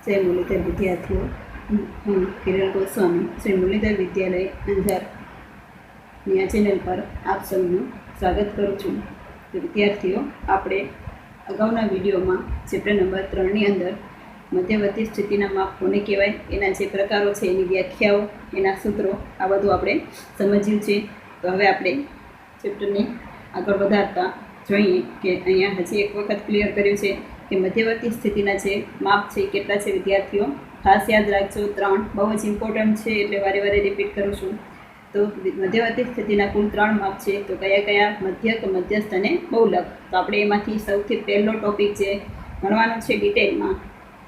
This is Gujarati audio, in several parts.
જય મુરલીધર વિદ્યાર્થીઓ, હું કિરણ ગોસ્વામી શ્રી મુરલીધર વિદ્યાલય અંજારની આ ચેનલ પર આપ સૌનું સ્વાગત કરું છું. તો વિદ્યાર્થીઓ, આપણે અગાઉના વિડીયોમાં ચેપ્ટર નંબર 3ની અંદર મધ્યવર્તી સ્થિતિના માપ કોને કહેવાય, એના જે પ્રકારો છે, એની વ્યાખ્યાઓ, એના સૂત્રો, આ બધું આપણે સમજ્યું છે. તો હવે આપણે ચેપ્ટરને આગળ વધારતા જોઈએ કે અહીંયા હજી એક વખત ક્લિયર કર્યું છે કે મધ્યવર્તી સ્થિતિના જે માપ છે એ કેટલા છે વિદ્યાર્થીઓ. ખાસ યાદ રાખજો, 3 બહુ જ ઇમ્પોર્ટન્ટ છે, એટલે વારે વારે રિપીટ કરું છું. તો મધ્યવર્તી સ્થિતિના કુલ 3 માપ છે. તો કયા કયા? મધ્યક, મધ્યસ્થ અને બહુલક. તો આપણે એમાંથી સૌથી પહેલો ટોપિક જે ભણવાનો છે ડિટેલમાં,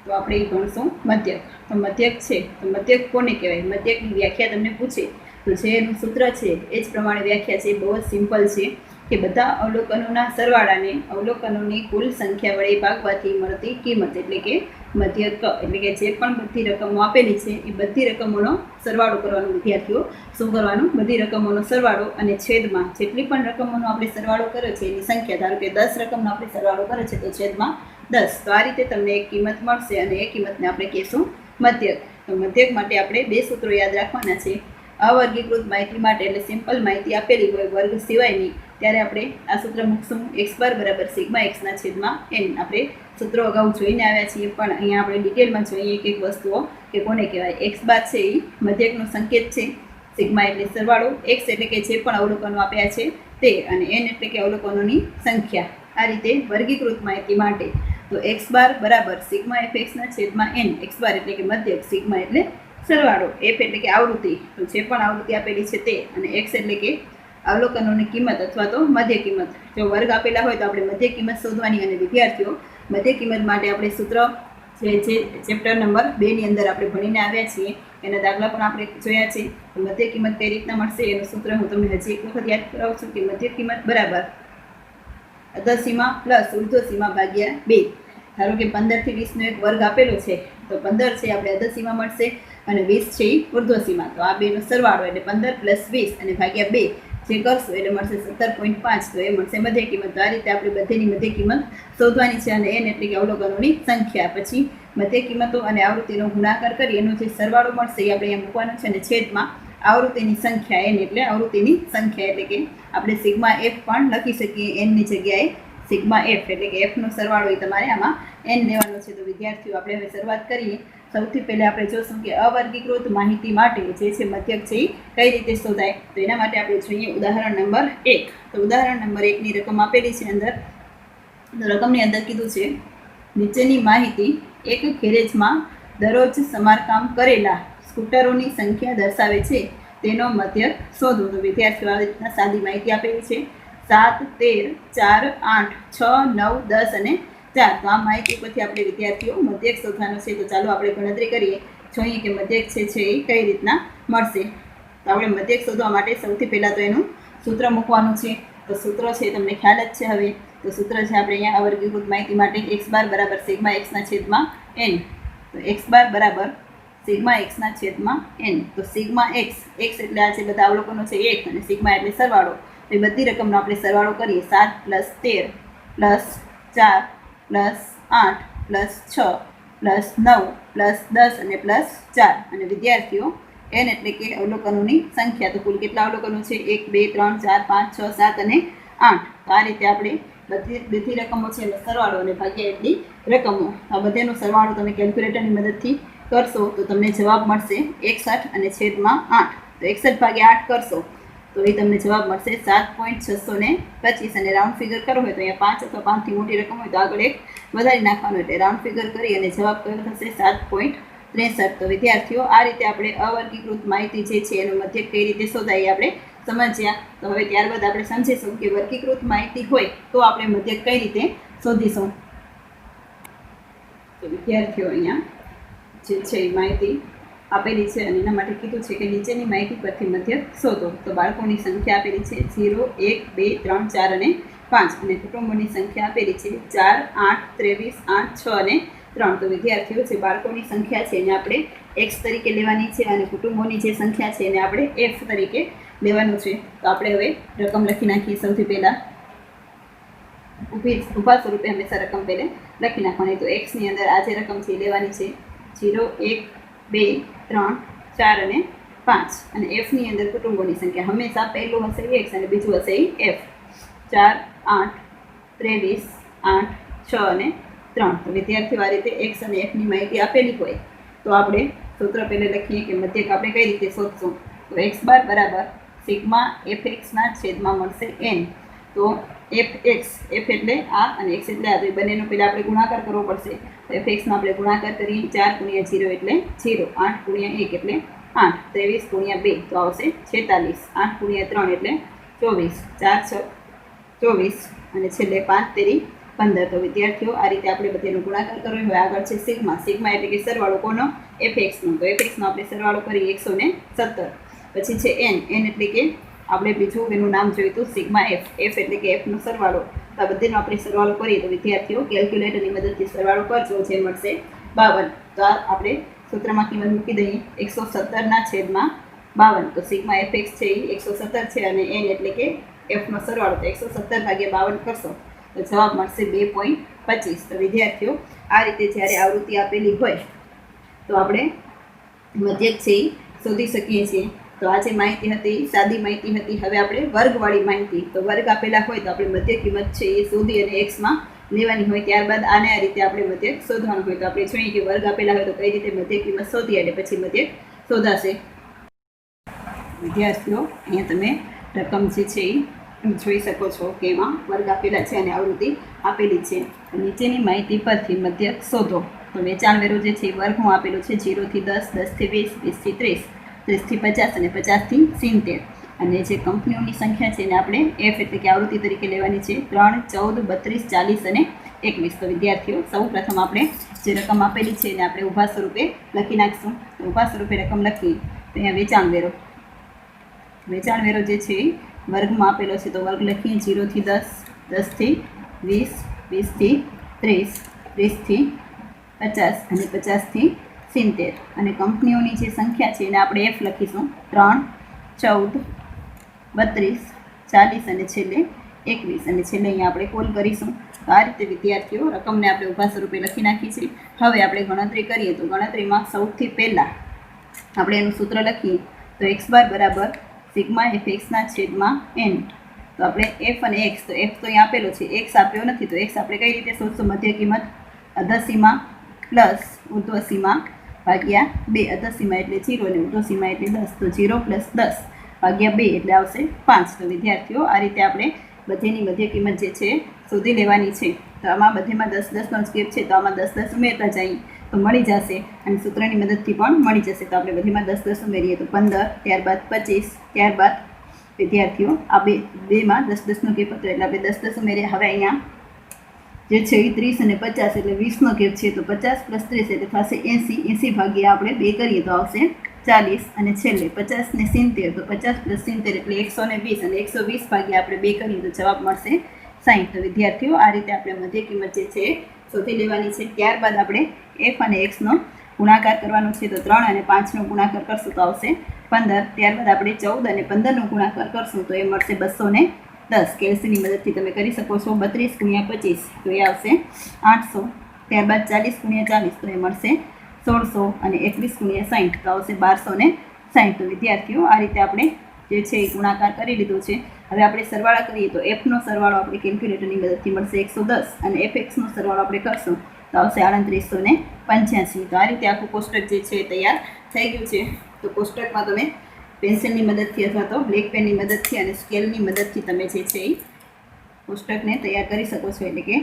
તો આપણે એ ભણશું મધ્યક. તો મધ્યક છે, તો મધ્યક કોને કહેવાય? મધ્યકની વ્યાખ્યા તમને પૂછે તો જે એનું સૂત્ર છે એ જ પ્રમાણે વ્યાખ્યા છે. બહુ જ સિમ્પલ છે કે બધા અવલોકનોના સરવાળાને અવલોકનોની કુલ સંખ્યા વડે ભાગવાથી મળતી કિંમત, એટલે કે મધ્યક. એટલે કે જે પણ બધી રકમો આપેલી છે એ બધી રકમોનો સરવાળો કરવાનો વિદ્યાર્થીઓ. શું કરવાનું? બધી રકમોનો સરવાળો અને છેદમાં જેટલી પણ રકમોનો આપણે સરવાળો કર્યો છે એની સંખ્યા. ધારો કે 10 રકમનો આપણે સરવાળો કર્યો છે તો છેદમાં 10. તો આ રીતે તમને એક કિંમત મળશે અને એ કિંમતને આપણે કહીશું મધ્યક. તો મધ્યક માટે આપણે 2 સૂત્રો યાદ રાખવાના છે. અવર્ગીકૃત માહિતી માટે, એટલે સિમ્પલ માહિતી આપેલી હોય વર્ગ સિવાયની, ત્યારે આપણે આ સૂત્ર મૂકશું. x બાર બરાબર સિગ્મા એક્સના છેદમાં n. આપણે સૂત્રો અગાઉ જોઈને આવ્યા છીએ, પણ અહીંયા આપણે ડિટેલમાં જોઈએ એક એક વસ્તુઓ કે કોને કહેવાય. x બાર છે એ મધ્યકનો સંકેત છે, સિગ્મા એટલે સરવાળો, x એટલે કે જે પણ અવલોકનો આપ્યા છે તે, અને n એટલે કે અવલોકનોની સંખ્યા. આ રીતે વર્ગીકૃત માહિતી માટે તો x બાર બરાબર સિગ્મા એફ એક્સના છેદમાં n. x બાર એટલે કે મધ્યક, સિગ્મા એટલે સરવાળો, f એટલે કે આવૃત્તિ, તો જે પણ આવૃત્તિ આપેલી છે તે, અને x એટલે કે અવલોકનોની કિંમત અથવા તો મધ્ય કિંમત. જો વર્ગ આપેલા હોય તો આપણે મધ્ય કિંમત શોધવાની. અને વિદ્યાર્થીઓ, મધ્ય કિંમત માટે આપણે સૂત્ર જે ચેપ્ટર નંબર 2ની અંદર આપણે ભણીને આવ્યા છીએ, એના દાખલા પણ આપણે જોયા છે. તો મધ્ય કિંમત કઈ રીતના મળશે એનું સૂત્ર હું તમને હજી એક વખત યાદ કરાવું છું કે મધ્ય કિંમત બરાબર અધઃસીમા પ્લસ ઉર્ધ્વસીમા ભાગ્યા 2. ધારો કે 15 થી 20નો એક વર્ગ આપેલો છે, તો 15 છે આપણે અધઃસીમા મળશે અને 20 છે એ ઉર્ધ્વસીમા. તો આ બેનો સરવાળો એટલે 15 + 20 અને ભાગ્યા 2 જે કરશું એટલે મળશે 17.5. તો એ મળશે મધ્ય કિંમત. તો આ રીતે આપણે બધીની મધ્ય કિંમત શોધવાની છે. અને n એટલે કે અવલોકનોની સંખ્યા. પછી મધ્ય કિંમતો અને આવૃત્તિનો ગુણાકાર કરી એનો જે સરવાળો મળશે એ આપણે અહીંયા મૂકવાનો છે, અને છેદમાં આવૃત્તિની સંખ્યા, n એટલે આવૃત્તિની સંખ્યા. એટલે કે આપણે સિગ્મા f પણ લખી શકીએ n ની જગ્યાએ સિગ્મા f, એટલે કે f નો સરવાળો એ તમારે આમાં n લેવાનો છે. તો વિદ્યાર્થીઓ, આપણે હવે શરૂઆત કરીએ. સૌથી પહેલાં આપણે જોશું કે અવર્ગીકૃત માહિતી માટે જે છે મધ્યક છે એ કઈ રીતે શોધાય. તો એના માટે આપણે જોઈએ ઉદાહરણ નંબર 1. તો ઉદાહરણ નંબર 1ની રકમ આપેલી છે અંદર. રકમની અંદર કીધું છે નીચેની માહિતી એક ગેરેજમાં દરરોજ સમારકામ કરેલા સ્કૂટરોની સંખ્યા દર્શાવે છે, તેનો મધ્યક શોધો. તો વિદ્યાર્થીઓ, આવી રીતના સાદી માહિતી આપેલી છે. 7, 13, 4, 8, 6, 9, 10 અને 4. તો આ માહિતી પરથી આપણે વિદ્યાર્થીઓ મધ્યક શોધવાનો છે. તો ચાલો આપણે ગણતરી કરીએ, જોઈએ કે મધ્યક છે એ કઈ રીતના મળશે. તો આપણે મધ્યક શોધવા માટે સૌથી પહેલાં તો એનું સૂત્ર મૂકવાનું છે. તો સૂત્ર છે તમને ખ્યાલ જ છે હવે. તો સૂત્ર છે આપણે અહીંયા અવર્ગીકૃત માહિતી માટે x બાર બરાબર સિગ્મા એક્સના છેદમાં n. તો x બાર બરાબર સિગ્મા એક્સના છેદમાં n. તો સિગ્મા એક્સ એટલે આ જે બધા અવલોકનો છે 1, અને સિગ્મા એટલે સરવાળો. તો એ બધી રકમનો આપણે સરવાળો કરીએ. 7 + 13 + 4 + 8 + 6 + 9 + 10 અને +4. અને વિદ્યાર્થીઓ, n એટલે કે અવલોકનોની સંખ્યા. તો કુલ કેટલા અવલોકનો છે? 1, 2, 3, 4, 5, 6, 7 અને 8. તો આ રીતે આપણે બધી રકમો છે એનો સરવાળો અને ભાગ્યા એટલી રકમો. આ બધાનો સરવાળો તમે કેલ્ક્યુલેટરની મદદથી કરશો તો તમને જવાબ મળશે 61 અને છેદમાં 8. તો 61 ભાગ્યા 8 કરશો તો એ તમને જવાબ મળશે 7.625. અને રાઉન્ડ ફિગર કરવો હોય તો અહીંયા 5 અથવા 5થી મોટી રકમ હોય તો આગળ એક વધારી નાખવાનું, એટલે રાઉન્ડ ફિગર કરી અને જવાબ કયો થશે? 7.63. તો વિદ્યાર્થીઓ, આ રીતે આપણે અવર્ગીકૃત માહિતી જે છે એનો મધ્યક કઈ રીતે શોધાય આપણે સમજ્યા. તો હવે ત્યારબાદ આપણે સમજીશું કે વર્ગીકૃત માહિતી હોય તો આપણે મધ્યક કઈ રીતે શોધીશું. તો વિદ્યાર્થીઓ, અહીંયા જે છે એ માહિતી આપેલી છે અને એના માટે કીધું છે કે નીચેની માહિતી પરથી મધ્યક શોધો. તો બાળકોની સંખ્યા આપેલી છે 0, 1, 2, 3, 4 અને 5. અને કુટુંબોની સંખ્યા આપેલી છે 4, 8, 23, 8, 6 અને 3. તો વિદ્યાર્થીઓ, જે બાળકોની સંખ્યા છે એને આપણે x તરીકે લેવાની છે, અને કુટુંબોની જે સંખ્યા છે એને આપણે f તરીકે લેવાનું છે. તો આપણે હવે રકમ લખી નાખીએ. સૌથી પહેલાં ઊભા સ્વરૂપે હંમેશા રકમ પહેલે લખી નાખવાની. તો x ની અંદર આ જે રકમ છે એ લેવાની છે 0 1 2 3 4 અને 5 અને એફની અંદર કુટુંબોની સંખ્યા હંમેશા પહેલું હશે એક્સ અને બીજું હશે એફ 4 8 23 8 6 અને 3 તો વિદ્યાર્થીઓ આ રીતે એક્સ અને એફની માહિતી આપેલી હોય તો આપણે સૂત્ર પહેલાં લખીએ કે મધ્યક આપણે કઈ રીતે શોધશું તો એક્સ બાર બરાબર સિગ્મા એફ એક્સના છેદમાં મળશે એન તો એફ એટલે આ અને એક્સ એટલે આ તો એ બંનેનો પહેલાં આપણે ગુણાકાર કરવો પડશે તો એફ એક્સનો આપણે ગુણાકાર કરીએ 4 × 0 એટલે 0 8 × 1 એટલે 8 23 × 2 તો આવશે 46 8 × 3 એટલે 24 4 6 24 અને છેલ્લે 5 તેરી 15 તો વિદ્યાર્થીઓ આ રીતે આપણે બધાનો ગુણાકાર કરવો હોય આગળ છે સિગ્મા એટલે કે સરવાળો કોનો એફ એક્સનો તો એફ એક્સનો આપણે સરવાળો કરીએ 117 પછી છે એન એટલે કે આપણે બીજું એનું નામ જોયું હતું સિગ્મા એફ એટલે કે એફનો સરવાળો તો આ બધાનો આપણે સરવાળો કરીએ તો વિદ્યાર્થીઓ કેલ્ક્યુલેટરની મદદથી સરવાળો કરજો જે મળશે 52 તો આ આપણે સૂત્રમાં કિંમત મૂકી દઈએ 117ના છેદમાં 52 તો સિગ્મા એફ એક્સ છે એ 117 છે અને એન એટલે કે એફનો સરવાળો તો 117 ભાગ્યા 52 કરશો તો જવાબ મળશે 2.25 તો વિદ્યાર્થીઓ આ રીતે જ્યારે આવૃત્તિ આપેલી હોય તો આપણે મધ્યક છે એ શોધી શકીએ છીએ તો આ જે માહિતી હતી સાદી માહિતી હતી હવે આપણે વર્ગવાળી માહિતી તો વર્ગ આપેલા હોય તો આપણે મધ્ય કિંમત છે એ શોધી અને એક્સમાં લેવાની હોય ત્યારબાદ આને આ રીતે આપણે મધ્યક શોધવાનું હોય તો આપણે જોઈએ કે વર્ગ આપેલા હોય તો કઈ રીતે મધ્ય કિંમત શોધી અને પછી મધ્યક શોધાશે વિદ્યાર્થીઓ અહીંયા તમે રકમ જે છે એ જોઈ શકો છો કે એમાં વર્ગ આપેલા છે અને આવૃત્તિ આપેલી છે નીચેની માહિતી પરથી મધ્યક શોધો તો વેચાણ વેરો જે છે એ વર્ગમાં આપેલો છે 0 થી 10 10 થી 20 20 થી 30 30 થી 50 અને 50 થી 70 અને જે કંપનીઓની સંખ્યા છે એને આપણે એફ એટલે કે આવૃત્તિ તરીકે લેવાની છે 3 14 32 40 અને 21 તો વિદ્યાર્થીઓ સૌ પ્રથમ આપણે જે રકમ આપેલી છે એને આપણે ઊભા સ્વરૂપે લખી નાખશું તો ઊભા સ્વરૂપે રકમ લખી તો અહીંયા વેચાણ વેરો જે છે વર્ગમાં આપેલો છે તો વર્ગ લખીએ 0 થી 10 10 થી 20 20 થી 30 30 થી 50 અને 50 થી 70 અને કંપનીઓની જે સંખ્યા છે એને આપણે એફ લખીશું 3 14 32 40 અને છેલ્લે 21 અને છેલ્લે અહીંયા આપણે કોલ કરીશું તો આ રીતે વિદ્યાર્થીઓ રકમને આપણે ઊભા સ્વરૂપે લખી નાખી છે હવે આપણે ગણતરી કરીએ તો ગણતરીમાં સૌથી પહેલાં આપણે એનું સૂત્ર લખીએ તો એક્સ બાર બરાબર સિગ્મા એફ એક્સના છેદમાં એન તો આપણે એફ અને એક્સ તો એફ તો અહીં આપેલો છે એક્સ આપ્યો નથી તો એક્સ આપણે કઈ રીતે શોધશું મધ્ય કિંમત અધસીમા પ્લસ ઉર્ધ્વસીમા ભાગ્યા 2 અધસીમા એટલે 0 અને ઉર્ધ્વસીમા એટલે 10 તો 0 + 10 ભાગ્યા 2 એટલે આવશે 5 તો વિદ્યાર્થીઓ આ રીતે આપણે બધેની મધ્ય કિંમત જે છે શોધી લેવાની છે તો આમાં બધેમાં 10 10નો જ ગેપ છે તો આમાં 10 10 ઉમેરતા જઈએ તો મળી જશે અને સૂત્રની મદદથી પણ મળી જશે તો આપણે બધીમાં 10 10 ઉમેરીએ તો 15 ત્યારબાદ 25 ત્યારબાદ વિદ્યાર્થીઓ આ બેમાં 10 10નો ગેપ હતો એટલે આપણે 10 10 ઉમેરીએ હવે અહીંયા જે છે એ 30 અને 50 એટલે 20નો ગેપ છે તો 50 + 30 એટલે થશે 80 80 ભાગ્યા આપણે 2 કરીએ તો આવશે 40 અને છેલ્લે 50 ને 70 તો 50 + 70 એટલે 120 અને 120 ભાગ્યા આપણે 2 કરીએ તો જવાબ મળશે 60 તો વિદ્યાર્થીઓ આ રીતે આપણે મધ્ય કિંમત જે છે શોધી લેવાની છે ત્યારબાદ આપણે એફ અને એક્સનો ગુણાકાર કરવાનો છે તો 3 અને 5નો ગુણાકાર કરશું તો આવશે 15 ત્યારબાદ આપણે 14 અને 15નો ગુણાકાર કરશું તો એ મળશે 210 કેલ્સીની મદદથી તમે કરી શકો છો 32 × 25 તો એ આવશે 800 ત્યારબાદ 40 × 40 તો એ મળશે 1600 અને 21 × 60 તો આવશે 1260 તો વિદ્યાર્થીઓ આ રીતે આપણે જે છે એ ગુણાકાર કરી લીધો છે હવે આપણે સરવાળા કરીએ તો એફનો સરવાળો આપણે કેલ્ક્યુલેટરની મદદથી મળશે 110 અને એફ એક્સનો સરવાળો આપણે કરશું તો આવશે 3885 તો આ રીતે આખું કોષ્ટક જે છે તૈયાર થઈ ગયું છે તો કોષ્ટકમાં તમે પેન્સિલની મદદથી અથવા તો બ્લેક પેનની મદદથી અને સ્કેલની મદદથી તમે જે છે એ કોષ્ટકને તૈયાર કરી શકો છો એટલે કે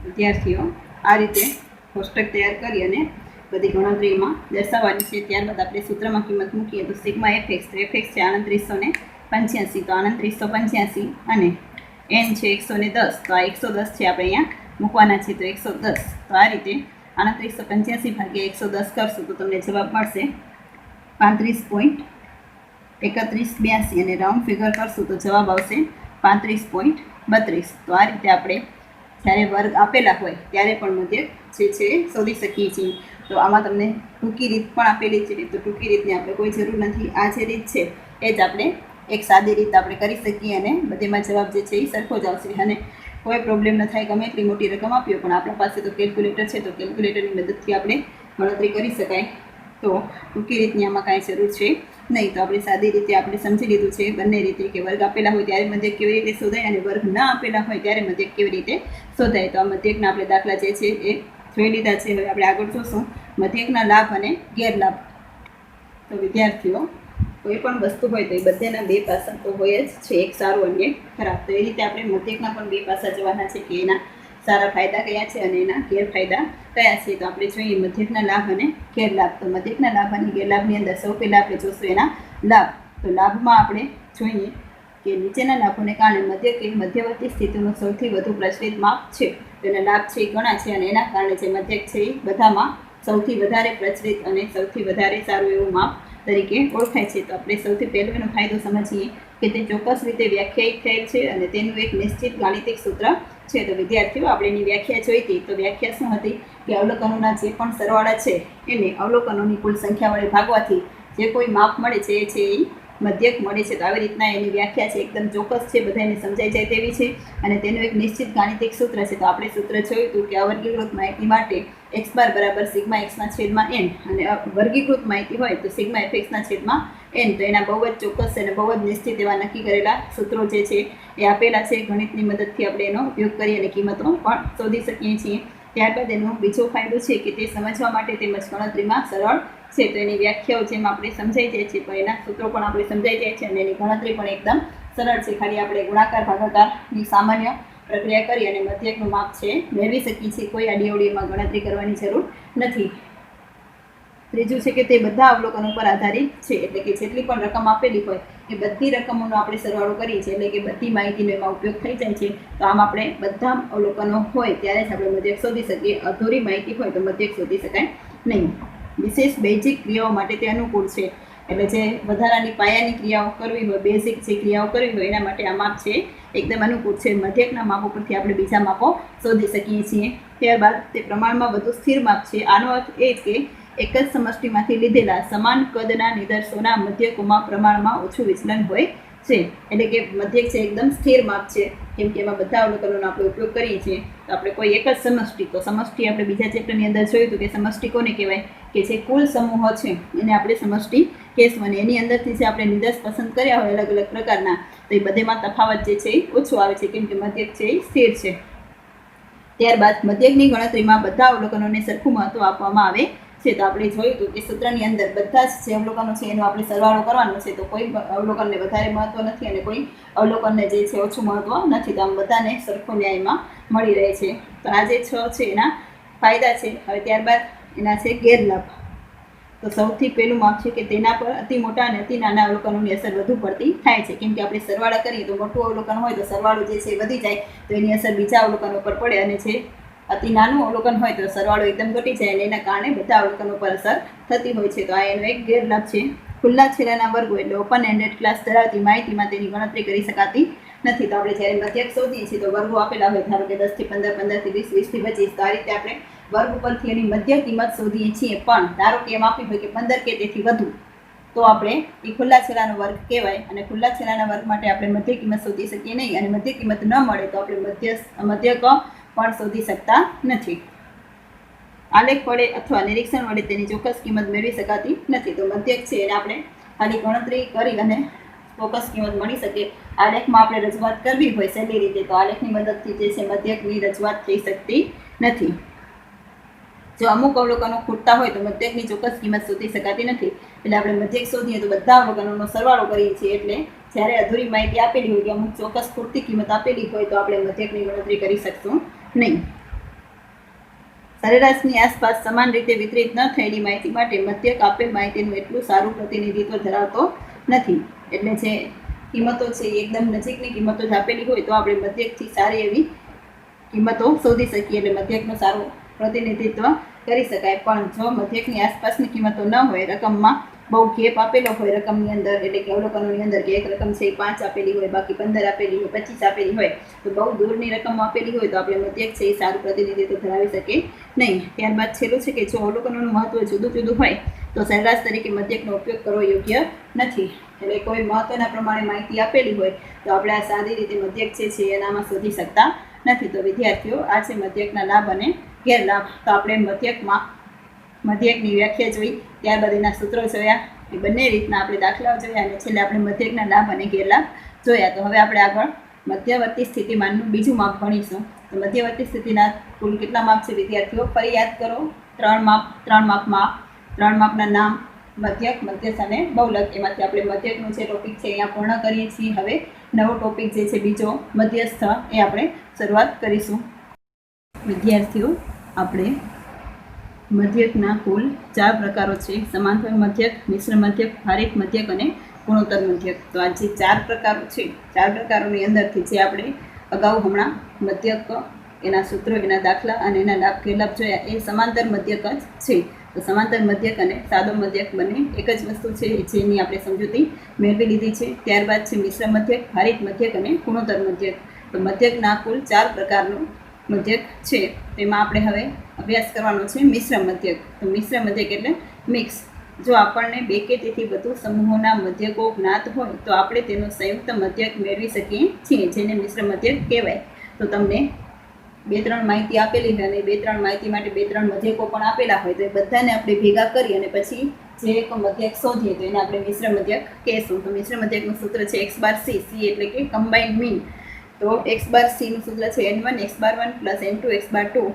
વિદ્યાર્થીઓ આ રીતે કોષ્ટક તૈયાર કરી અને બધી ગણતરીમાં દર્શાવવાની છે ત્યારબાદ આપણે સૂત્રમાં કિંમત મૂકીએ તો સિગ્મા એફ એક્સ તો એફ એક્સ છે 3885 તો 3885 અને એન છે 110 તો આ 110 છે આપણે અહીંયા મૂકવાના છે તો 110 તો આ રીતે 3885 ભાગ્યા 110 કરશું તો તમને જવાબ મળશે 35.3182 અને રાઉન્ડ ફિગર કરશું તો જવાબ આવશે 35.32. તો આ રીતે આપણે જ્યારે વર્ગ આપેલા હોય ત્યારે પણ મધ્યક જે છે શોધી શકીએ છીએ. તો આમાં તમને ટૂંકી રીત પણ આપેલી છે, તો ટૂંકી રીતની આપણે કોઈ જરૂર નથી. આ જે રીત છે એ જ આપણે એક સાદી રીત આપણે કરી શકીએ અને બધેમાં જવાબ જે છે એ સરખો જ આવશે અને કોઈ પ્રોબ્લેમ ન થાય. ગમે એટલી મોટી રકમ આપીએ પણ આપણા પાસે તો કેલ્ક્યુલેટર છે, તો કેલ્ક્યુલેટરની મદદથી આપણે ગણતરી કરી શકાય. તો ટૂંકી રીતની આમાં કાંઈ જરૂર છે નહીં. તો આપણે સાદી રીતે આપણે સમજી લીધું છે બંને રીતે કે વર્ગ આપેલા હોય ત્યારે મધ્યક કેવી રીતે શોધાય અને વર્ગ ન આપેલા હોય ત્યારે મધ્યક કેવી રીતે શોધાય. તો આ મધ્યકના આપણે દાખલા જે છે એ જોઈ લીધા છે. હવે આપણે આગળ જોશું મધ્યકના લાભ અને ગેરલાભ. તો વિદ્યાર્થીઓ, કોઈ પણ વસ્તુ હોય તો એ બધાના બે પાસા તો હોય જ છે, એક સારું અને એક ખરાબ. તો એ રીતે આપણે મધ્યકના પણ બે પાસા જોવાના છે કે એના સારા ફાયદા કયા છે અને એના ગેરફાયદા કયા છે. તો આપણે જોઈએ મધ્યકના લાભ અને ગેરલાભ. તો મધ્યકના લાભ અને ગેરલાભની અંદર સૌ પહેલાં આપણે જોશું એના લાભ. તો લાભમાં આપણે જોઈએ કે નીચેના લાભોને કારણે મધ્યક એ મધ્યવર્તી સ્થિતિનું સૌથી વધુ પ્રચલિત માપ છે. તો એના લાભ છે એ ઘણા છે અને એના કારણે જે મધ્યક છે એ બધામાં સૌથી વધારે પ્રચલિત અને સૌથી વધારે સારું એવું માપ તરીકે ઓળખાય છે. તો આપણે સૌથી પહેલો એનો ફાયદો સમજીએ કે તે ચોક્કસ રીતે વ્યાખ્યાયિત થયેલ છે અને તેનું એક નિશ્ચિત ગાણિતિક સૂત્ર છે. તો વિદ્યાર્થીઓ, આપણે એની વ્યાખ્યા જોઈ હતી. તો વ્યાખ્યા શું હતી કે અવલોકનોના જે પણ સરવાળા છે એને અવલોકનોની કુલ સંખ્યા વડે ભાગવાથી જે કોઈ માપ મળે છે એ છે એ મધ્યક મળે છે. તો આવી રીતના એની વ્યાખ્યા છે એકદમ ચોક્કસ છે, બધાને સમજાઈ જાય તેવી છે અને તેનું એક નિશ્ચિત ગાણિતિક સૂત્ર છે. તો આપણે સૂત્ર જોયું હતું કે અવર્ગીકૃત માહિતી માટે x બાર બરાબર સિગ્મા એક્સના છેદમાં n અને વર્ગીકૃત માહિતી હોય તો સિગ્મા fxના છેદમાં n. તો એના બહુ જ ચોક્કસ અને બહુ જ નિશ્ચિત એવા નક્કી કરેલા સૂત્રો જે છે એ આપેલા છે. ગણિતની મદદથી આપણે એનો ઉપયોગ કરી અને કિંમતો પણ શોધી શકીએ છીએ. ત્યારબાદ એનો બીજો ફાયદો છે કે તે સમજવા માટે તેમજ ગણતરીમાં સરળ છે. તો એની વ્યાખ્યાઓ જેમ આપણે સમજાઈ જાય છે પણ એના સૂત્રો પણ આપણે સમજાઈ જાય છે અને એની ગણતરી પણ એકદમ સરળ છે. ખાલી આપણે ગુણાકાર ભાગાકારની સામાન્ય પ્રક્રિયા કરી અને મધ્યકનું માપ છે મેળવી શકીએ છીએ. કોઈ આડીઅવળી એમાં ગણતરી કરવાની જરૂર નથી. ત્રીજું છે કે તે બધા અવલોકનો પર આધારિત છે, એટલે કે જેટલી પણ રકમ આપેલી હોય એ બધી રકમોનો આપણે સરવાળો કરીએ છીએ, એટલે કે બધી માહિતીનો એમાં ઉપયોગ થઈ જાય છે. તો આમ આપણે બધા અવલોકનો હોય ત્યારે જ આપણે મધ્યક શોધી શકીએ. અધૂરી માહિતી હોય તો મધ્યક શોધી શકાય નહીં. વિશેષ બેઝિક ક્રિયાઓ માટે તે અનુકૂળ છે, એટલે જે વધારાની પાયાની ક્રિયાઓ કરવી હોય, બેઝિક જે ક્રિયાઓ કરવી હોય એના માટે આ માપ છે એકદમ અનુકૂળ છે. મધ્યકના માપો પરથી આપણે બીજા માપો શોધી શકીએ છીએ. ત્યારબાદ તે પ્રમાણમાં વધુ સ્થિર માપ છે. આનો અર્થ એ જ કે એક જ સમષ્ટિમાંથી લીધેલા સમાન કદના નિદર્શોના મધ્યકોમાં પ્રમાણમાં ઓછું વિચલન હોય છે. એટલે કે મધ્યક છે એકદમ સ્થિર માપ છે, કેમ કે એમાં બધા અવલોકનોનો આપણે ઉપયોગ કરીએ છીએ. તો આપણે કોઈ એક જ સમષ્ટિ, તો સમષ્ટિ આપણે બીજા ચેપ્ટરની અંદર જોયું હતું કે સમષ્ટિ કોને કહેવાય કે જે કુલ સમૂહ છે એને આપણે સમષ્ટિ કહેશું અને એની અંદરથી જે આપણે નિદર્શ પસંદ કર્યા હોય અલગ અલગ પ્રકારના, તો એ બધેમાં તફાવત જે છે એ ઓછો આવે છે, કેમ કે મધ્યક છે એ સ્થિર છે. ત્યારબાદ મધ્યકની ગણતરીમાં બધા અવલોકનોને સરખું મહત્વ આપવામાં આવે છે. તો આપણે જોયું હતું કે સૂત્રની અંદર બધા જ જે અવલોકનો છે એનો આપણે સરવાળો કરવાનો છે. તો કોઈ અવલોકનને વધારે મહત્વ નથી અને કોઈ અવલોકનને જે છે ઓછું મહત્વ નથી. તો આમ બધાને સરખો ન્યાયમાં મળી રહે છે. તો આ જે 6 છે એના ફાયદા છે. હવે ત્યારબાદ એના છે ગેરલાભ. તો સૌથી પહેલું માપ છે કે તેના પર અતિ મોટા અને અતિ નાના અવલોકનોની અસર વધુ પડતી થાય છે, કેમ કે આપણે સરવાળા કરીએ તો મોટું અવલોકન હોય તો સરવાળો જે છે વધી જાય તો એની અસર બીજા અવલોકનો પર પડે અને જે અતિ નાનું અવલોકન હોય તો સરવાળો એકદમ ઘટી જાય અને એના કારણે બધા અવલોકનો પર અસર થતી હોય છે. તો આ એનો એક ગેરલાભ છે. ખુલ્લા છેડાના વર્ગો એટલે ઓપન એન્ડેડ ક્લાસ ધરાવતી માહિતીમાં તેની ગણતરી કરી શકાતી નથી. તો આપણે જ્યારે મધ્યક શોધીએ છીએ તો વર્ગો આપેલા હોય, ધારો કે 10 થી 15, 15 થી 20, 20 થી 25, તો આ રીતે આપણે વર્ગ ઉપરથી એની મધ્ય કિંમત શોધીએ છીએ. પણ ધારો કે એમ આપી હોય કે 15 કે તેથી વધુ, તો આપણે એ ખુલ્લા છેડાનો વર્ગ કહેવાય અને ખુલ્લા છેડાના વર્ગ માટે આપણે મધ્ય કિંમત શોધી શકીએ નહીં અને મધ્ય કિંમત ન મળે તો આપણે મધ્યક પણ શોધી શકતા નથી. આલેખ વડે અથવા નિરીક્ષણ વડે તેની ચોક્કસ કિંમત મેળવી શકાતી નથી. તો મધ્યક છે એને આપણે ખાલી ગણતરી કરી અને ચોક્કસ કિંમત મળી શકે. આલેખમાં આપણે રજૂઆત કરવી હોય સહેલી રીતે તો આલેખની મદદથી જે છે મધ્યકની રજૂઆત થઈ શકતી નથી. જો અમુક અવલોકનો ખૂટતા હોય તો મધ્યકની ચોક્કસ કિંમત શોધી શકાતી નથી. એટલે આપણે મધ્યક શોધીએ તો બધા અવલોકનોનો સરવાળો કરીએ છીએ. એટલે જ્યારે અધૂરી માહિતી આપેલી હોય કે અમુક ચોક્કસ ખૂટતી કિંમત આપેલી હોય તો આપણે મધ્યકની ગણતરી કરી શકશું નહીં. સરેરાશની આસપાસ સમાન રીતે વિતરિત ન થયેલી માહિતી માટે મધ્યક આપેલ માહિતીનું એટલું સારું પ્રતિનિધિત્વ ધરાવતો નથી. એટલે જે કિંમતો છે એ એકદમ નજીકની કિંમતો જ આપેલી હોય તો આપણે મધ્યકથી સારી એવી કિંમતો શોધી શકીએ. એટલે મધ્યકનું સારું પ્રતિનિધિત્વ કરી શકાય. પણ જો મધ્યકની આસપાસની કિંમતો ન હોય, રકમમાં બહુ ગેપ આપેલો હોય રકમની અંદર, એટલે કે અવલોકનોની અંદર કે એક રકમ છે એ 5 આપેલી હોય, બાકી 15 આપેલી હોય, 25 આપેલી હોય, તો બહુ દૂરની રકમ આપેલી હોય તો આપણે મધ્યક છે એ સારું પ્રતિનિધિત્વ ધરાવી શકે નહીં. ત્યારબાદ છેલ્લું છે કે જો અવલોકનોનું મહત્વ જુદું જુદું હોય તો સરેરાશ તરીકે મધ્યકનો ઉપયોગ કરવો યોગ્ય નથી. એટલે કોઈ મહત્વના પ્રમાણે માહિતી આપેલી હોય તો આપણે આ સાદી રીતે મધ્યક છે એનામાં શોધી શકતા નથી. તો વિદ્યાર્થીઓ આ છે મધ્યકના લાભ અને ગેરલાભ. તો આપણે મધ્યકની વ્યાખ્યા જોઈ, ત્યારબાદ એના સૂત્રો જોયા, એ બંને રીતના આપણે દાખલાઓ જોયા અને છેલ્લે આપણે મધ્યકના લાભ અને ગેરલાભ જોયા. તો હવે આપણે આગળ મધ્યવર્તી સ્થિતિમાનનું બીજું માપ ભણીશું. તો મધ્યવર્તી સ્થિતિના કુલ કેટલા માપ છે વિદ્યાર્થીઓ? ફરી યાદ કરો, 3 માપના નામ, મધ્યક, મધ્યસ્થ અને બહુલક. એમાંથી આપણે મધ્યકનું જે ટોપિક છે અહીંયા પૂર્ણ કરીએ છીએ. હવે નવો ટોપિક જે છે બીજો મધ્યસ્થ, એ આપણે શરૂઆત કરીશું. વિદ્યાર્થીઓ આપણે મધ્યકના કુલ 4 પ્રકારો છે: સમાંતર મધ્યક, મિશ્ર મધ્યક, ભારિત મધ્યક અને ગુણોત્તર મધ્યક. તો આ જે 4 પ્રકારો છે, 4 પ્રકારોની અંદરથી જે આપણે અગાઉ હમણાં મધ્યક, એના સૂત્રો, એના દાખલા અને એના લાભ ગેરલાભ જોયા, એ સમાંતર મધ્યક જ છે. તો સમાંતર મધ્યક અને સાદો મધ્યક બંને એક જ વસ્તુ છે, જેની આપણે સમજૂતી મેળવી લીધી છે. ત્યારબાદ છે મિશ્ર મધ્યક, ભારિત મધ્યક અને ગુણોત્તર મધ્યક. તો મધ્યકના કુલ 4 પ્રકારનું મધ્યક છે. તેમાં આપણે હવે અભ્યાસ કરવાનો છે મિશ્ર મધ્યક. તો મિશ્ર મધ્યક એટલે મિક્સ. જો આપણને 2 કે તેથી વધુ સમૂહોના મધ્યકો જ્ઞાત હોય તો આપણે તેનો સંયુક્ત મધ્યક મેળવી શકીએ છીએ, જેને મિશ્ર મધ્યક કહેવાય. તો તમને 2-3 માહિતી આપેલી હોય અને 2-3 માહિતી માટે 2-3 મધ્યકો પણ આપેલા હોય, તો એ બધાને આપણે ભેગા કરી અને પછી જે એક મધ્યક શોધીએ તો એને આપણે મિશ્ર મધ્યક કહેશું. તો મિશ્ર મધ્યકનું સૂત્ર છે x બાર c, c એટલે કે કમ્બાઇન્ડ મીન. તો x બાર c નું સૂત્ર છે n1 x બાર 1 પ્લસ n2 x બાર 2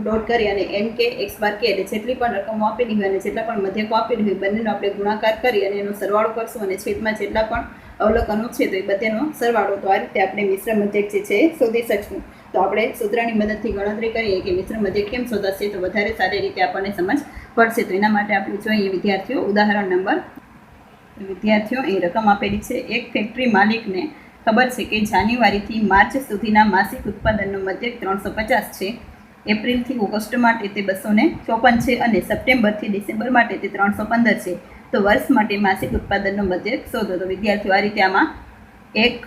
ડોટ કરી અને nk x બાર k, એટલે જેટલી પણ રકમો આપેલી હોય અને જેટલા પણ મધ્યકો આપેલી હોય બંનેનો આપણે ગુણાકાર કરી અને એનો સરવાળો કરશું અને છેદમાં જેટલા પણ અવલોકનો છે તો એ બધાનો સરવાળો. તો આ રીતે આપણે મિશ્ર મધ્યક જે છે શોધી શકશું. તો આપણે સૂત્રની મદદથી ગણતરી કરીએ કે મિશ્ર મધ્યક કેમ શોધાશે તો વધારે સારી રીતે આપણને સમજ પડશે. તો એના માટે આપણે જોઈએ વિદ્યાર્થીઓ ઉદાહરણ નંબર. વિદ્યાર્થીઓ અહીં રકમ આપેલી છે. એક ફેક્ટરી માલિકને ખબર છે કે જાન્યુઆરીથી માર્ચ સુધીના માસિક ઉત્પાદનનો મધ્યક 350 છે, એપ્રિલથી ઓગસ્ટ માટે તે 254 છે અને સપ્ટેમ્બરથી ડિસેમ્બર માટે તે 315 છે. તો વર્ષ માટે માસિક ઉત્પાદનનો મધ્યક શોધો. તો વિદ્યાર્થીઓ આ રીતે આમાં 1,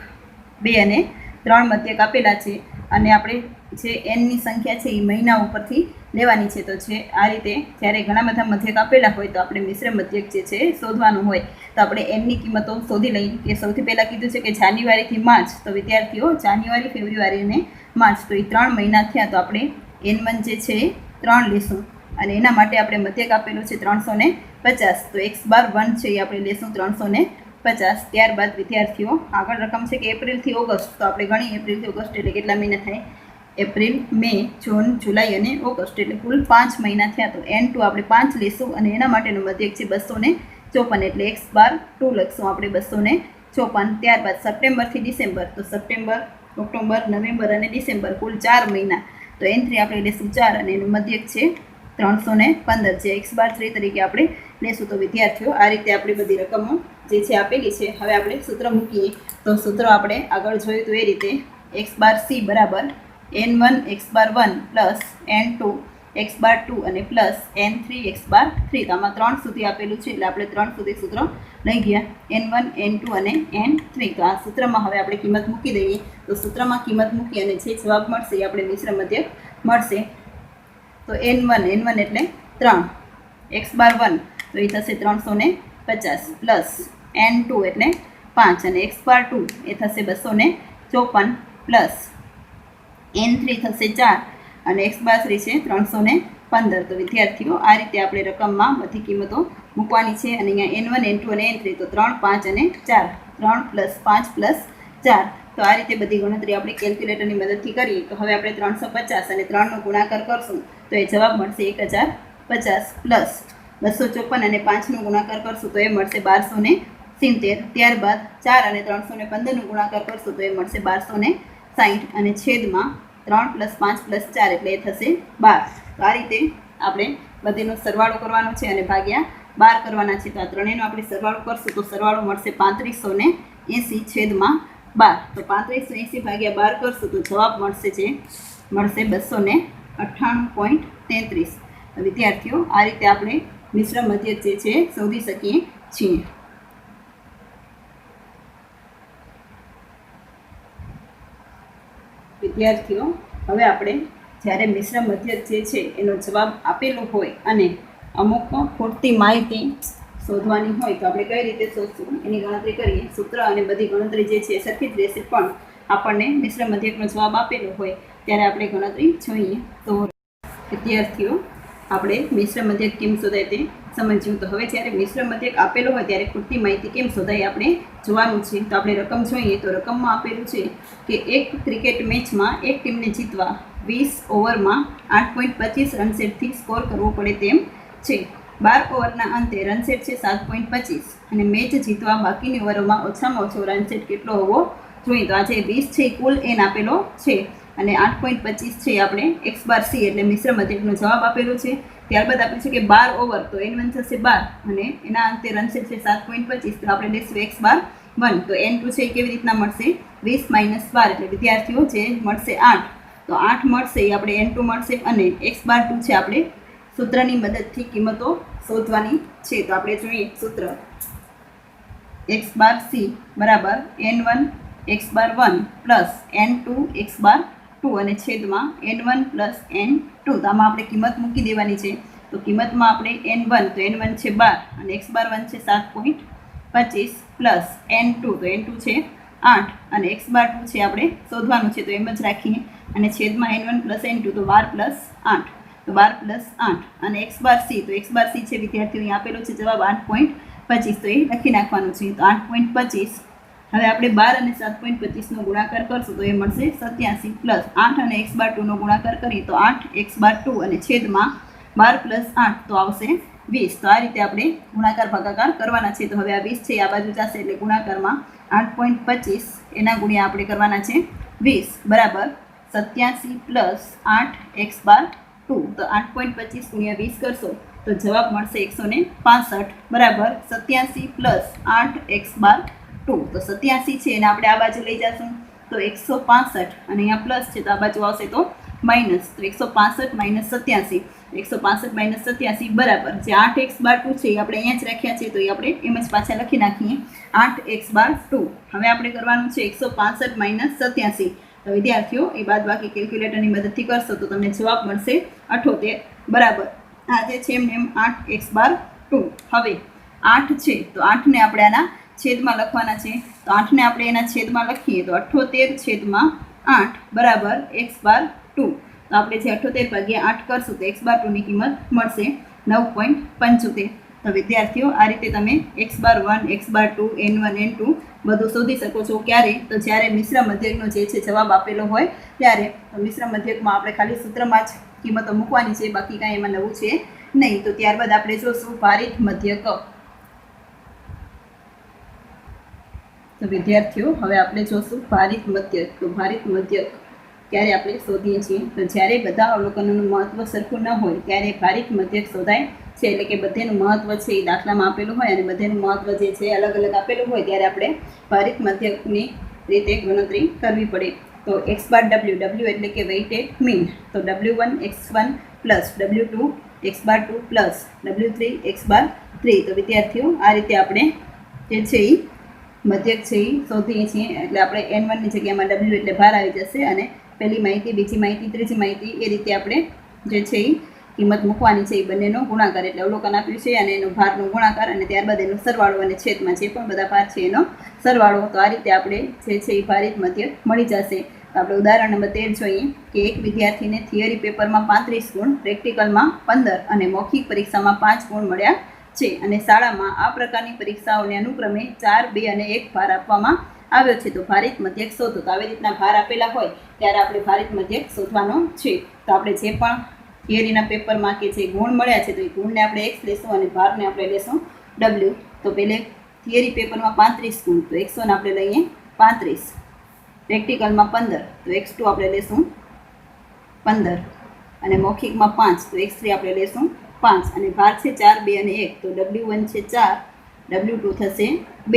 2 અને 3 મધ્યક આપેલા છે અને આપણે જે એનની સંખ્યા છે એ મહિના ઉપરથી લેવાની છે. તો છે આ રીતે જ્યારે ઘણા બધા મધ્યક આપેલા હોય તો આપણે મિશ્ર મધ્યક જે છે શોધવાનું હોય. તો આપણે એનની કિંમતો શોધી લઈએ. કે સૌથી પહેલાં કીધું છે કે જાન્યુઆરીથી માર્ચ. તો વિદ્યાર્થીઓ જાન્યુઆરી, ફેબ્રુઆરી અને માર્ચ, તો એ 3 મહિના થયા. તો આપણે n1 જે છે એ 3 લેશું અને એના માટે આપણે મધ્યક આપેલું છે 350. તો x બાર 1 છે એ આપણે લેશું 350. ત્યારબાદ વિદ્યાર્થીઓ આગળ રકમ છે કે એપ્રિલથી ઓગસ્ટ. તો આપણે ગણી એપ્રિલથી ઓગસ્ટ એટલે કેટલા મહિના થાય? એપ્રિલ, મે, જૂન, જુલાઈ અને ઓગસ્ટ, એટલે કુલ 5 મહિના થયા. તો n2 આપણે 5 લેશું અને એના માટેનું મધ્યક છે 254, એટલે x બાર 2 લખશું આપણે 254. ત્યારબાદ સપ્ટેમ્બરથી ડિસેમ્બર. તો સપ્ટેમ્બર, ઓક્ટોબર, નવેમ્બર અને ડિસેમ્બર કુલ 4 મહિના. તો n3 આપણે લેશું 4 અને એનું મધ્યક છે 315, જે x બાર 3 તરીકે આપણે લેશું. તો વિદ્યાર્થીઓ આ રીતે આપણી બધી રકમો જે છે આપેલી છે. હવે આપણે સૂત્ર મૂકીએ. તો સૂત્ર આપણે આગળ જોયું તો એ રીતે x બાર c બરાબર n1 x બાર 1 પ્લસ n2 x બાર 2 અને પ્લસ n3 x બાર 3. તો આમાં 3 સુધી આપેલું છે એટલે આપણે 3 સુધી સૂત્ર લઈ ગયા, n1, n2 અને n3. તો આ સૂત્રમાં હવે આપણે કિંમત મૂકી દઈએ. તો સૂત્રમાં કિંમત મૂકી અને જે જવાબ મળશે એ આપણે મિશ્ર મધ્યક મળશે. તો n1 એટલે 3, x બાર 1 તો એ થશે 350 પ્લસ n2 એટલે 5 અને x બાર 2 એ થશે 254 પ્લસ n3 થશે 4 અને x બાર 3 છે 315. તો વિદ્યાર્થીઓ આ રીતે આપણે રકમમાં બધી કિંમતો મૂકવાની છે અને અહીંયા n1, n2 અને n3 તો 3, 5 અને 4, 3 પ્લસ 5 પ્લસ 4. તો આ રીતે બધી ગણતરી આપણે કેલ્ક્યુલેટરની મદદથી કરીએ. તો હવે આપણે 350 અને 3નો ગુણાકાર કરશું તો એ જવાબ મળશે 1050 પ્લસ 254 અને 5નો ગુણાકાર કરશું તો એ મળશે 1270. ત્યારબાદ 4 અને 315નો ગુણાકાર કરશું તો એ મળશે 1260 અને છેદમાં 3 પ્લસ 5 પ્લસ 4 એટલે એ થશે 12. તો આ રીતે આપણે બધીનો સરવાળો કરવાનો છે અને ભાગ્યા 12 કરવાના છે. તો આ ત્રણેયનો આપણે સરવાળો કરશું તો સરવાળો મળશે 3580 છેદમાં 12. તો 3580 ભાગ્યા 12 કરશું તો જવાબ મળશે 298.33. વિદ્યાર્થીઓ આ રીતે આપણે મિશ્ર મધ્યક જે છે શોધી શકીએ છીએ. વિદ્યાર્થીઓ, હવે આપણે જ્યારે મિશ્ર મધ્યક જે છે એનો જવાબ આપેલો હોય અને અમુક ખોટતી માહિતી શોધવાની હોય તો આપણે કઈ રીતે શોધશું એની ગણતરી કરીએ. સૂત્ર અને બધી ગણતરી જે છે સરખી જ રહેશે, પણ આપણને મિશ્ર મધ્યકનો જવાબ આપેલો હોય ત્યારે આપણે ગણતરી જોઈએ. તો વિદ્યાર્થીઓ, આપણે મિશ્ર મધ્યક કેમ શોધાય તે સમજ્યું. તો હવે જ્યારે મિશ્ર મધ્યક આપેલો હોય ત્યારે ખૂટતી માહિતી કેમ શોધાય આપણે જોવાનું છે. તો આપણે રકમ જોઈએ તો રકમમાં આપેલું છે કે એક ક્રિકેટ મેચમાં એક ટીમને જીતવા 20 ઓવરમાં 8.25 રનસેટથી સ્કોર કરવો પડે તેમ છે. 12 ઓવરના અંતે રનસેટ છે 7.25 અને મેચ જીતવા બાકીની ઓવરોમાં ઓછામાં ઓછો રનસેટ કેટલો હોવો જોઈએ. તો આજે 20 છે કુલ એન આપેલો છે અને 8.25 છે આપણે એક્સ બાર સી એટલે મિશ્ર મધ્યકનો જવાબ આપેલો છે. ત્યારબાદ આપ્યું છે કે 12 ઓવર તો n1 થશે 12 અને એના અંતે રનસેટ છે 7.25 તો આપણે લઈશું એક્સ બાર 1. તો n2 છે એ કેવી રીતના મળશે? 20 - 12 એટલે વિદ્યાર્થીઓ જે મળશે 8. તો 8 મળશે એ આપણે n2 મળશે અને એક્સ બાર 2 છે આપણે સૂત્રની મદદથી કિંમતો શોધવાની છે. તો આપણે જોઈએ સૂત્ર એક્સ બાર સી બરાબર n1 x bar 1 plus n2 x bar 2 અને છેદમાં n1 પ્લસ n2. તો આમાં આપણે કિંમત મૂકી દેવાની છે. તો કિંમતમાં આપણે n1 તો n1 છે 12 અને એક્સ બાર 1 છે 7.25 પ્લસ n2 તો n2 છે 8 અને એક્સ બાર 2 છે આપણે શોધવાનું છે તો એમ જ રાખીએ અને છેદમાં n1 પ્લસ n2 તો 12 પ્લસ 8 તો 12 પ્લસ 8 અને એક્સ બાર સી તો એક્સ બાર સી છે વિદ્યાર્થીઓ અહીં આપેલો છે જવાબ 8.25 તો એ લખી નાખવાનું છે. તો 8.25 હવે આપણે 12 અને 7.25નો ગુણાકાર કરશું તો એ મળશે 87 પ્લસ 8 અને એક્સ બાર 2નો ગુણાકાર કરીએ તો 8 એક્સ બાર 2 અને છેદમાં 12 પ્લસ 8 તો આવશે 20. તો આ રીતે આપણે ગુણાકાર ભાગાકાર કરવાના છે. તો હવે આ 20 છે આ બાજુ જશે એટલે ગુણાકારમાં 8.25 એના ગુણ્યા આપણે કરવાના છે 20 બરાબર 87 પ્લસ 8 એક્સ બાર 2. તો 8.25 ગુણ્યા 20 કરશો તો જવાબ મળશે 165 બરાબર 87 પ્લસ 8 એક્સ બાર 2. તો 87 છે એને આપણે આ બાજુ લઈ જશું તો 165 અને અહીંયા પ્લસ છે તો આ બાજુ આવશે તો માઇનસ. તો 165 માઇનસ 87 165 - 87 બરાબર જે 8 એક્સ બાર 2 છે એ આપણે અહીંયા જ રાખ્યા છે તો એ આપણે એમ જ પાછા લખી નાખીએ 8 એક્સ બાર 2. હવે આપણે કરવાનું છે 165 - 87. તો વિદ્યાર્થીઓ એ બાદબાકી કેલ્ક્યુલેટરની મદદથી કરશો તો તમને જવાબ મળશે 78 બરાબર આ જે છે એમને એમ 8 એક્સ બાર 2. હવે 8 છે તો 8ને આપણે આના છેદમાં લખવાના છે. તો 8ને આપણે એના છેદમાં લખીએ તો 78 છેદમાં 8 બરાબર એક્સ બાર 2. તો આપણે જે 78 ભાગ્યા 8 કરશું તો એક્સ બાર 2ની કિંમત મળશે 9.75. તો વિદ્યાર્થીઓ આ રીતે તમે x bar 1 x bar 2 n1 n2 બધું શોધી શકો છો. ક્યારે? તો જ્યારે મિશ્ર મધ્યકનો જે છે જવાબ આપેલો હોય ત્યારે. તો મિશ્ર મધ્યકમાં આપણે ખાલી સૂત્રમાં જ કિંમતો મૂકવાની છે, બાકી કાંઈ એમાં નવું છે નહીં. તો ત્યારબાદ આપણે જોશું ભારિત મધ્યક. તો વિદ્યાર્થીઓ હવે આપણે જોશું ભારિત મધ્યક. તો ભારિત મધ્યક ક્યારે આપણે શોધીએ છીએ? તો જ્યારે બધા અવલોકનોનું મહત્વ સરખું ન હોય ત્યારે ભારિત મધ્યક શોધાય છે. એટલે કે બધેનું મહત્વ છે એ દાખલામાં આપેલું હોય અને બધેનું મહત્વ જે છે અલગ અલગ આપેલું હોય ત્યારે આપણે ભારિત મધ્યકની રીતે ગણતરી કરવી પડે. તો એક્સ બાર ડબલ્યુ એટલે કે વેઇટેડ મીન. તો W1 x1 plus W2 x bar 2 plus W3 x bar 3. તો વિદ્યાર્થીઓ આ રીતે આપણે જે છે એ મધ્યક છે એ શોધીએ છીએ. એટલે આપણે n1ની જગ્યામાં W એટલે ભાર આવી જશે અને પહેલી માહિતી, બીજી માહિતી, ત્રીજી માહિતી એ રીતે આપણે જે છે એ કિંમત મૂકવાની છે. એ બંનેનો ગુણાકાર એટલે અવલોકન આપ્યું છે અને એનો ભારનો ગુણાકાર અને ત્યારબાદ એનો સરવાળો અને છેદમાં જે પણ બધા ભાર છે એનો સરવાળો. તો આ રીતે આપણે જે છે એ ભારિત મધ્યક મળી જશે. તો આપણે ઉદાહરણ નંબર 13 જોઈએ કે એક વિદ્યાર્થીને થિયરી પેપરમાં 35 ગુણ, પ્રેક્ટિકલમાં 15 અને મૌખિક પરીક્ષામાં 5 ગુણ મળ્યા છે અને શાળામાં આ પ્રકારની પરીક્ષાઓને અનુક્રમે 4, 2 અને 1 ભાર આપવામાં આવ્યો છે. તો ભારિત મધ્યક શોધો. તો આવી રીતના ભાર આપેલા હોય ત્યારે આપણે ભારિત મધ્યક શોધવાનો છે. તો આપણે જે પણ થિયરીના પેપરમાં કે જે ગુણ મળ્યા છે તો એ ગુણને આપણે એક્સ લેશું અને ભારને આપણે લેશું W. તો પહેલે થિયરી પેપરમાં 35 ગુણ તો x1 આપણે લઈએ 35, પ્રેક્ટિકલમાં 15 તો x2 આપણે લેશું 15 અને મૌખિકમાં 5 તો x3 આપણે લેશું 5 અને ભાર છે 4, 2 અને 1 તો W1 છે 4, W2 થશે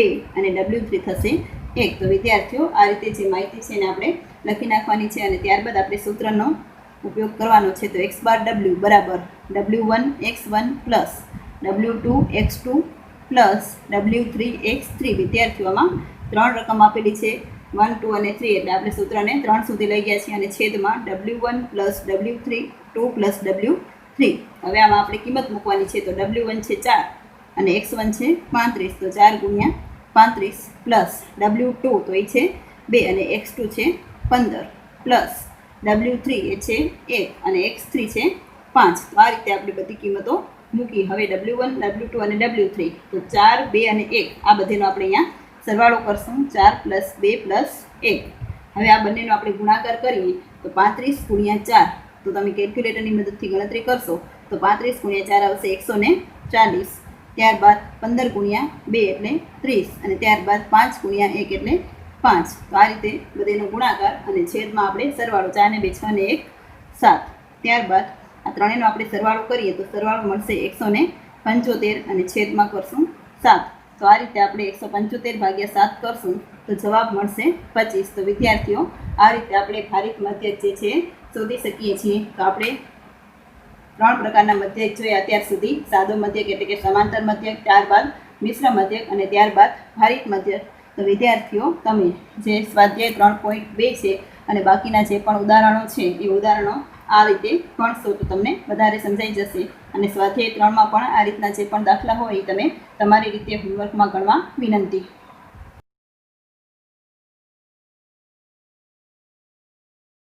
2 અને W3 થશે 1. તો વિદ્યાર્થીઓ આ રીતે જે માહિતી છે એને આપણે લખી નાખવાની છે અને ત્યારબાદ આપણે સૂત્રનો ઉપયોગ કરવાનો છે. તો એક્સ બાર W બરાબર W1 x1 plus W2x2 plus W3x3. વિદ્યાર્થીઓમાં 3 રકમ આપેલી છે, 1, 2 અને 3, એટલે આપણે સૂત્રને 3 સુધી લઈ ગયા છીએ અને છેદમાં W1 plus W3 2 plus W3. હવે આમાં આપણે કિંમત મૂકવાની છે, તો W1 છે 4 અને x1 છે 35, તો 4 ગુણ્યા 35 પ્લસ W2 તો એ છે 2 અને x2 છે 15 પ્લસ W3 એ છે 1 અને x3 છે 5. તો આ રીતે આપણે બધી કિંમતો મૂકી. હવે W1 W2 અને W3, તો 4 2 અને 1 આ બધેનો આપણે અહીંયા સરવાળો કરશું, 4 પ્લસ 2 પ્લસ 1. હવે આ બંનેનો આપણે ગુણાકાર કરીએ તો 35 ગુણ્યા 4, તો તમે કેલ્ક્યુલેટરની મદદથી ગણતરી કરશો તો 35 ગુણ્યા 4 આવશે 140. ત્યારબાદ 15 ગુણ્યા 2 એટલે 30 અને ત્યારબાદ 5 ગુણ્યા 1 એટલે 5. તો આ રીતે બધેનો ગુણાકાર અને છેદમાં આપણે સરવાળો, 4 ને 2 6 ને 1 7. ત્યારબાદ આ ત્રણેયનો આપણે સરવાળો કરીએ તો સરવાળો મળશે 175 અને છેદમાં કરશું 7. તો આ રીતે આપણે 175 ભાગ્યા 7 કરશું તો જવાબ મળશે 25. તો વિદ્યાર્થીઓ આ રીતે આપણે ભારિત મધ્યક જે છે શોધી શકીએ છીએ. તો આપણે 3 પ્રકારના મધ્યક જોયા અત્યાર સુધી. સાદો મધ્યક એટલે કે સમાંતર મધ્યક, ત્યારબાદ મિશ્ર મધ્યક અને ત્યારબાદ ભારિત મધ્યક. તો વિદ્યાર્થીઓ તમે જે સ્વાધ્યાય 3.2 છે અને બાકીના જે પણ ઉદાહરણો છે એ ઉદાહરણો આ રીતે ગણશો તો તમને વધારે સમજાઈ જશે. અને સ્વાધ્યાય 3માં પણ આ રીતના જે પણ દાખલા હોય એ તમે તમારી રીતે હોમવર્કમાં ગણવા વિનંતી.